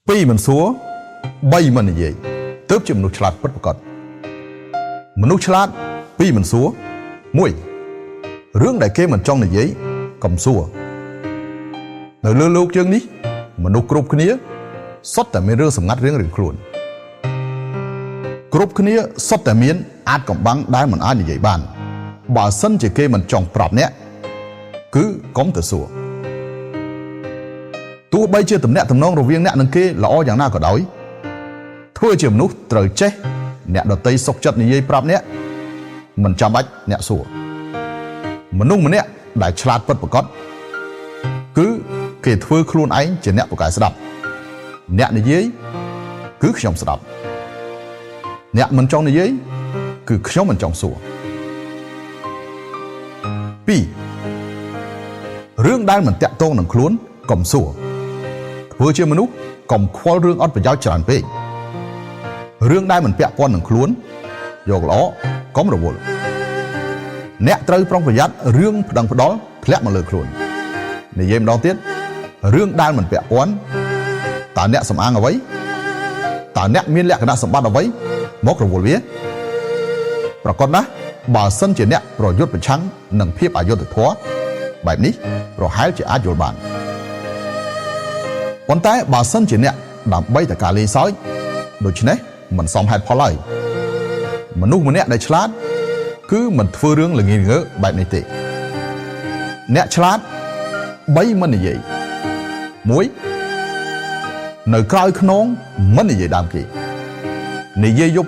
ពីមិនសួរ3មិននិយាយទើបជាមនុស្សឆ្លាតពិតប្រាកដមនុស្សឆ្លាតពីមិនសួរ1រឿងដែលគេមិនចង់និយាយកុំសួរនៅលើโลกយើងនេះមនុស្សគ្រប់គ្នាសុទ្ធតែមានរឿងសម្ងាត់រៀងៗខ្លួនគ្រប់គ្នាសុទ្ធតែមានអាចកំបាំងដែលមិនអាចនិយាយបានបើសិនជាគេមិនចង់ប្រាប់អ្នកគឺកុំទៅសួរទោះបីជាទំនាក់ទំនងរវាងអ្នកនិងគេល្អយ៉ាងណាក៏ដោយធ្វើជាមនុស្សត្រូវចេះអ្នកដតីសុខចិត្តនិយាយប្រាប់អ្នកមិនចាំបាច់អ្នកសួរមនុស្សម្នាក់ដែលឆ្លាតពិតប្រាកដគឺគេធ្វើខ្លួនឯងជាអ្នកពូកែស្ដាប់អ្នកនិយាយគឺខ្ញុំស្ដាប់អ្នកមិនចង់និយាយគឺខ្ញុំមិនចង់សួរ2រឿងដែលមិនតាក់ទងនឹងខ្លួនកុំសួរធ្វើជាមនុស្សកុំខ្វល់រឿងអត់ប្រយោជន៍ច្រើនពេករឿងដែលមិនពាក់ព័ន្ធនឹងខ្លួនយកល្អកុំរវល់អ្នកត្រូវប្រុងប្រយ័ត្នរឿងប្តឹងផ្ដាល់ធ្លាក់មកលើខ្លួននិយាយម្ដងទៀតរឿងដែលមិនពាក់ព័ន្ធតើអ្នកសំអាងអ្វីតើអ្នកមានលក្ខណៈសម្បត្តិអ្វីមករវល់វាប្រកបណាស់បើសិនជាអ្នកប្រយុទ្ធប្រឆាំងនឹងភាពអយុត្តិធម៌បែបនេះប្រហែលជាអាចយល់បានប៉ុន្តែបើសិនជាអ្នកដើម្បីតែការលេងសើចដូច្នេះមិនសមហេតុផលហើយមនុស្សម្នាក់ដែលឆ្លាតគឺមិនធ្វើរឿងល្ងីល្ងើបែបនេះទេអ្នកឆ្លាត3មិននិយាយ1នៅក្រោយខ្នងមិននិយាយដើមគេនិយាយយប់